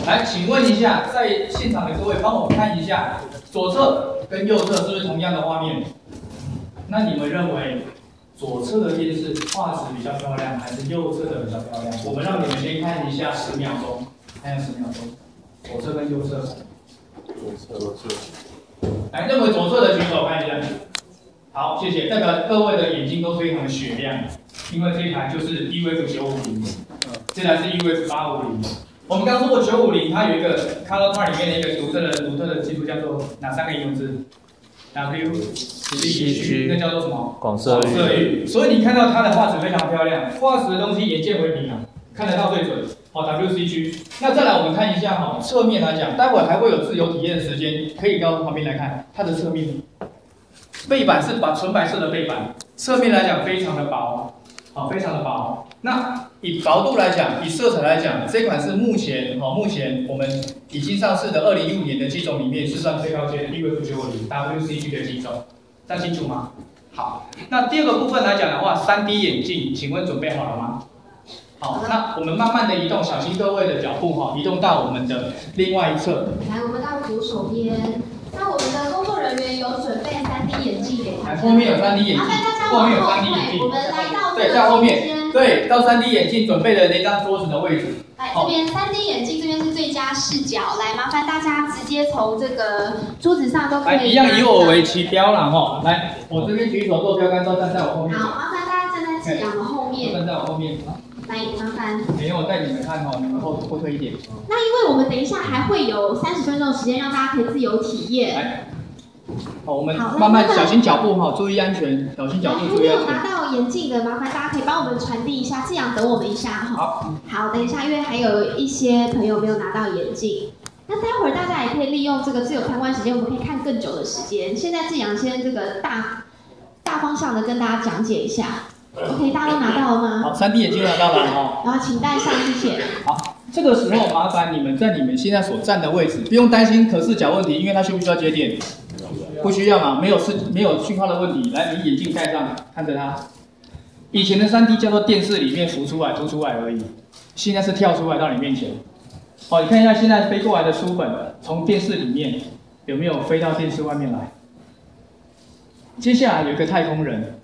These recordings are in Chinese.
来，请问一下，在现场的各位，帮我看一下左侧跟右侧是不是同样的画面？那你们认为左侧的电视画质比较漂亮，还是右侧的比较漂亮？我们让你们先看一下10秒钟，看一下10秒钟，左侧跟右侧。左侧。来，认为左侧的举手看一下。好，谢谢，代表各位的眼睛都非常的雪亮，因为这台就是 UF950，这台是 UF850。我们刚说过950，它有一个 Color Part 里面的一个独特的技术，叫做哪3个英文字 ？WCG， 那叫做什么？广色域。所以你看到它的画质非常漂亮，画质的东西眼见为凭啊，看得到最准。好 ，WCG。那再来我们看一下哈，侧面来讲，待会还会有自由体验的时间，可以到旁边来看它的侧面。背板是纯白色的背板，侧面来讲非常的薄。好，非常的薄。那以薄度来讲，以色彩来讲，这款是目前我们已经上市的2015年的机种里面是算最高阶的 UF950 WCG 的机种，这样清楚吗？好，那第二个部分来讲的话，3D 眼镜，请问准备好了吗？好，那我们慢慢的移动，小心各位的脚步哈，移动到我们的另外一侧。来，我们到左手边。那我们的工作人员有准备3D 眼镜给大家。后面有3D 眼镜，后面有3D 眼镜。我们来到对，在后面，对，到3D 眼镜准备的那张桌子的位置。来，这边3D 眼镜这边是最佳视角，来，麻烦大家直接从这个桌子上都可以。来，一样以我为起标啦哈。来，我这边举手做标杆，都站在我后面。好，麻烦大家站在志扬的后面。站在我后面。来，麻烦。没有，我带你们看哦，你们后退一点。那因为我们等一下还会有30分钟的时间，让大家可以自由体验。来。好，我们慢慢小心脚步哈，注意安全，小心脚步，注意安全。如果有拿到眼镜的，麻烦大家可以帮我们传递一下，志扬等我们一下哈。好，等一下，因为还有一些朋友没有拿到眼镜。那待会儿大家也可以利用这个自由参观时间，我们可以看更久的时间。现在志扬先这个大方向的跟大家讲解一下。OK， 大家都拿到了吗？好，3D 眼镜拿到了哈。然后请戴上，谢谢。好，这个时候麻烦你们在你们现在所站的位置，不用担心可视角问题，因为它需不需要接电？不需要嘛，没有讯号的问题。来，你眼镜戴上，看着它。以前的3D 叫做电视里面凸出来而已，现在是跳出来到你面前。好，你看一下现在飞过来的书本，从电视里面有没有飞到电视外面来？接下来有一个太空人，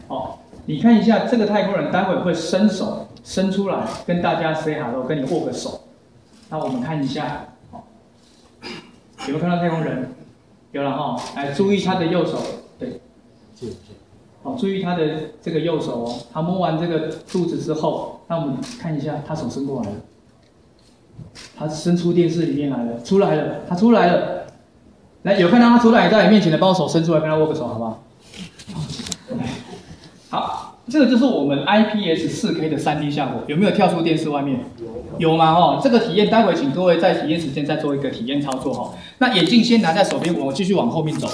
哦，你看一下这个太空人，待会会伸手伸出来跟大家 say hello， 跟你握个手。那我们看一下，有没有看到太空人？有了哈，来注意他的右手，对，好，注意他的这个右手哦。他摸完这个肚子之后，那我们看一下，他手伸过来了，他伸出电视里面来了，他出来了。来，有看到他出来在你面前的，帮我手伸出来，跟他握个手，好不好？好，这个就是我们 IPS 4K 的3D 效果，有没有跳出电视外面？有吗？哦，这个体验待会请各位在体验时间再做一个体验操作哈。那眼镜先拿在手边，我继续往后面走。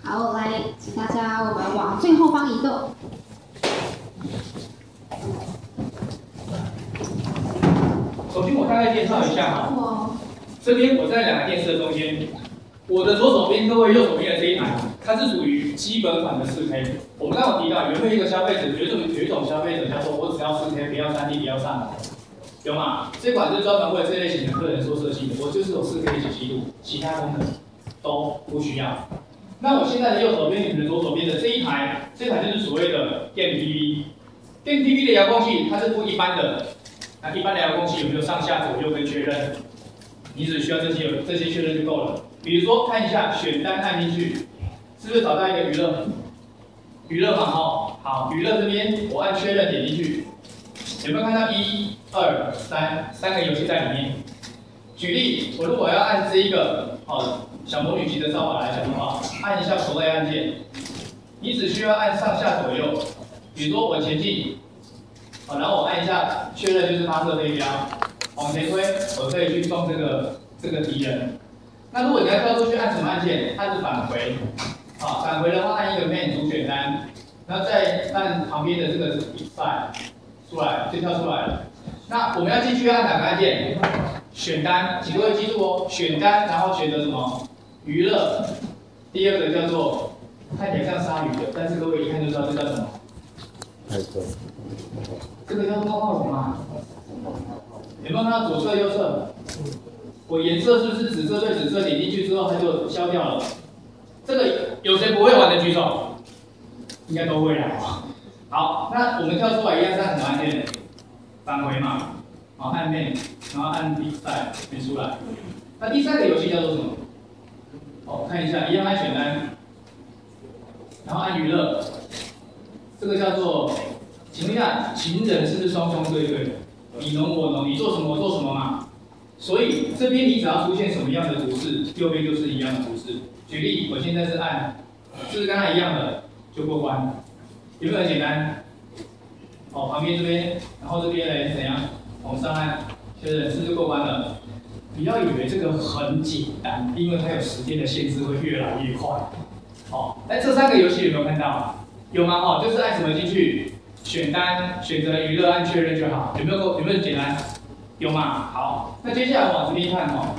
好，来，请大家我们往最后方移动。首先我大概介绍一下哈，这边我在2个电视的中间，我的左手边，各位右手边的这一台，它是属于基本款的4K。我们刚刚有提到，有没有一个消费者，有一种消费者叫做我只要4K，不要3D，不要上来。有吗？这款是专门为这类型的客人所设计的，我就是有4K 解析度，其他功能都不需要。那我现在的右手边，你们的左手边的这台就是所谓的电 TV。电 TV 的遥控器它是不一般的，那一般的遥控器有没有上下左右跟确认？你只需要这些确认就够了。比如说看一下选单按进去，是不是找到一个娱乐嘛？哦，好，娱乐这边我按确认点进去。有没有看到1、2、3个游戏在里面？举例，我如果要按这一个小魔女级的扫把来讲的话，按一下 play 按键，你只需要按上下左右。比如说我前进，然后我按一下确认，就是发射飞镖，往前推，我可以去撞这个敌人。那如果你要跳出去，按什么按键？按是返回。返回的话按一个 main 主选单，然后再按旁边的这个 side。出来就跳出来了。那我们要进去按哪个按键？选单，请各位记住哦，选单，然后选择什么？娱乐。第二个叫做看起来像鲨鱼的，但是各位一看就知道这叫什么？这个叫泡泡龙吗？有没有看到左侧右侧？我颜色是不是紫色对紫色？点进去之后它就消掉了。这个有谁不会玩的举手？应该都会啦。好，那我们跳出来一样是按什么按键？返回嘛。好，按 main， 然后按 decide 选出来。那第三个游戏叫做什么？好，看一下，一样按选单，然后按娱乐。这个叫做，请问一下，情人是不是双双对对？你侬我侬，你做什么我做什么嘛？所以这边你只要出现什么样的图示，右边就是一样的图示。举例，我现在是按，是不是跟它一样的就过关？有没有很简单？哦，旁边这边，然后这边嘞怎样？往上按确认，是不是过关了？不要以为这个很简单，因为它有时间的限制，会越来越快。哦，哎，这三个游戏有没有看到？有吗？哦，就是按什么进去？选单，选择娱乐，按确认就好。有没有简单？有吗？好，那接下来往这边看哦，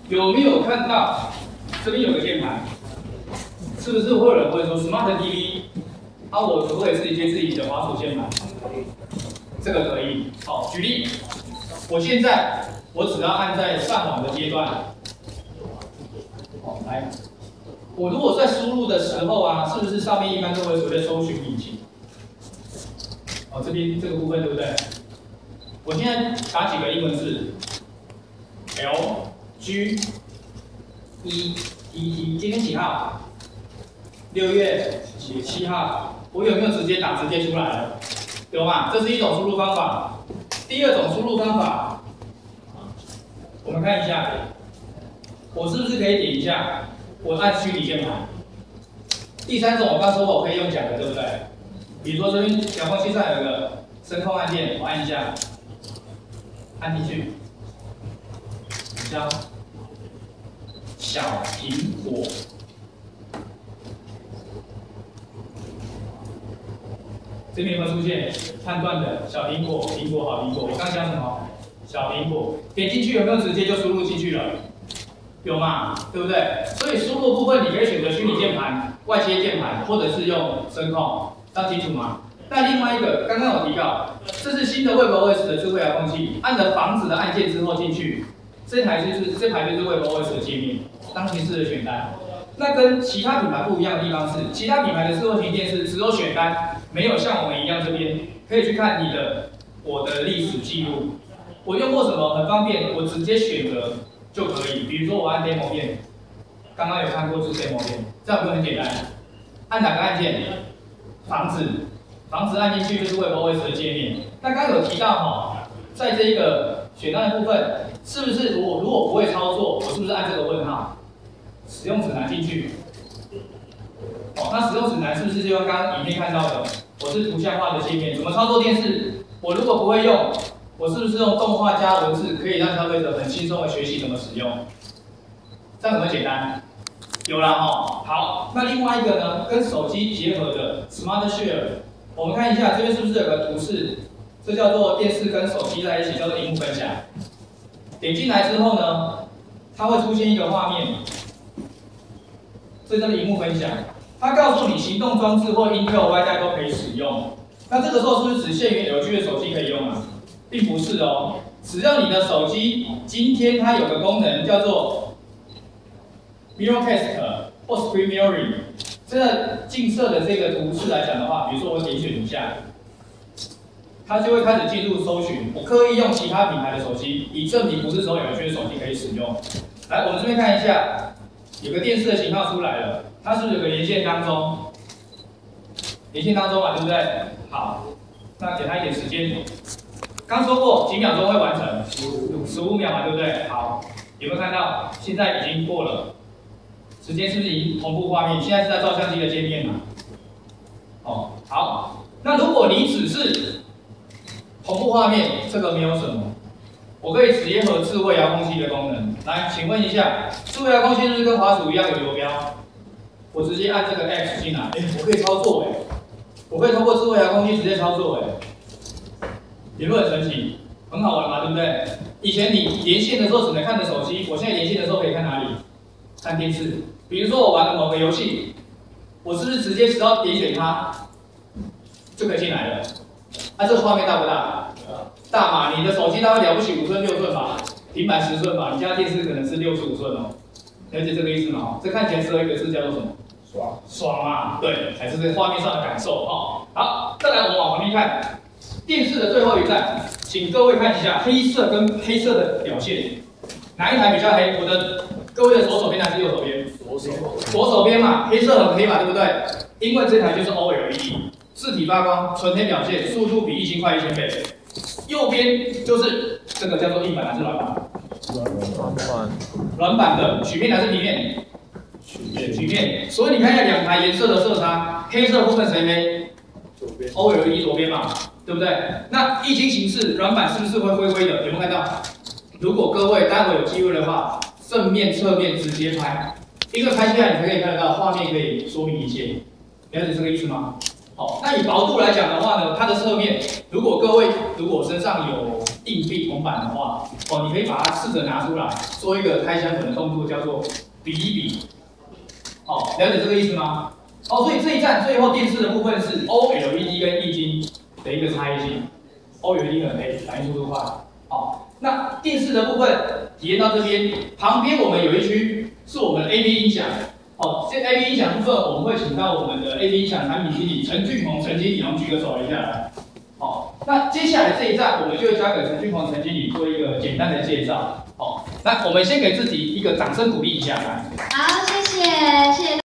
有没有看到这边有个键盘？是不是会有人会说 Smart TV？ 啊，我可不可以自己接自己的滑鼠键盘？这个可以。好，举例，我现在我只要按在上网的阶段，好，来，我如果在输入的时候啊，是不是上面一般都会所谓的搜寻引擎？哦，这边这个部分对不对？我现在打几个英文字 ，L G E T T， 今天几号？6月7号。我有没有直接打直接出来了？有吗？这是一种输入方法。第二种输入方法，我们看一下，我是不是可以点一下？我按虚拟键盘。第三种，我刚说我可以用讲的，对不对？比如说这边遥控器上有个声控按键，我按一下，按进去，叫小苹果。这边有没有出现判断的小苹果？苹果好苹果。我刚讲什么？小苹果。点进去有没有直接就输入进去了？有嘛？对不对？所以输入部分你可以选择虚拟键盘、外接键盘，或者是用声控，这样清楚吗？那另外一个，刚刚有提到，这是新的 WebOS 的智慧遥控器，按了房子的按键之后进去，这排就是 WebOS 的界面，当前式的选单。那跟其他品牌不一样的地方是，其他品牌的智慧型电视只有选单。没有像我们一样这边可以去看我的历史记录，我用过什么很方便，我直接选择就可以。比如说我按 demo 键，刚刚有看过是 demo 键，这样不是很简单？按哪个按键？房子按进去就是 WebOS 的界面。那刚刚有提到哈，在这个选单的部分，是不是我如果不会操作，我是不是按这个问号？使用指南进去。哦，那使用指南是不是就像刚刚影片看到的？我是图像化的界面，怎么操作电视？我如果不会用，我是不是用动画加文字可以让消费者很轻松的学习怎么使用？这样有没有简单？有啦哈。好，那另外一个呢，跟手机结合的 Smart Share， 我们看一下这边是不是有个图示？这叫做电视跟手机在一起，叫做萤幕分享。点进来之后呢，它会出现一个画面，这叫做萤幕分享。它告诉你行动装置或 Intel WiFi 都可以使用。那这个时候是不是只限于 LG 的手机可以用啊？并不是哦，只要你的手机今天它有个功能叫做 Mirrorcast 或 Screen Mirroring， 这个近摄的这个图示来讲的话，比如说我点选一下，它就会开始进入搜寻。我刻意用其他品牌的手机，以证明不是只有 LG 的手机可以使用。来，我们这边看一下，有个电视的型号出来了。它是不是有个连线当中？连线当中嘛，对不对？好，那给它一点时间。刚说过几秒钟会完成，15秒嘛，对不对？好，有没有看到？现在已经过了，时间是不是已经同步画面？现在是在照相机的界面嘛？哦，好。那如果你只是同步画面，这个没有什么，我可以结合智慧遥控器的功能。来，请问一下，智慧遥控器是不是跟滑鼠一样有游标？我直接按这个 X 进来，我可以操作我可以通过智慧遥控器直接操作有没有很神奇？很好玩嘛，对不对？以前你连线的时候只能看着手机，我现在连线的时候可以看哪里？看电视。比如说我玩了某个游戏，我是不是直接只要点选它就可以进来了？这个画面大不大？大嘛，你的手机大概了不起5寸6寸吧，平板10寸吧，你家电视可能是65寸哦，了解这个意思吗？这看起来只有一个字叫做什么？爽嘛，对，才是这画面上的感受哦。好，再来我们往旁边看，电视的最后一站，请各位看一下黑色跟黑色的表现，哪一台比较黑？各位的左手边还是右手边？左手边嘛，黑色很黑嘛，对不对？因为这台就是 OLED， 字体发光，纯黑表现，速度比液晶快1000倍。右边就是这个叫做硬板还是软板？软板的，曲面还是平面？曲面。所以你看一下两台颜色的色差，黑色部分谁黑？OLED 左边嘛，对不对？那液晶形式软板是不是会灰灰的？有没有看到？如果各位待会有机会的话，正面、侧面直接拍，因为拍下来你才可以看得到画面，可以说明一切。了解这个意思吗？好，那以薄度来讲的话呢，它的侧面，如果身上有硬币铜板的话，哦，你可以把它试着拿出来，做一个开箱粉的动作，叫做比一比。哦，了解这个意思吗？哦，所以这一站最后电视的部分是 OLED 跟液晶的一个差异性。OLED 很黑，反应速度快。好，那电视的部分体验到这边，旁边我们有一区是我们的 AV 音响。哦，这 AV 音响部分我们会请到我们的 AV 音响产品经理陈俊宏陈经理，我们举个手一下来。好，那接下来这一站我们就会交给陈俊宏陈经理做一个简单的介绍。好，那我们先给自己一个掌声鼓励一下来。好，谢谢。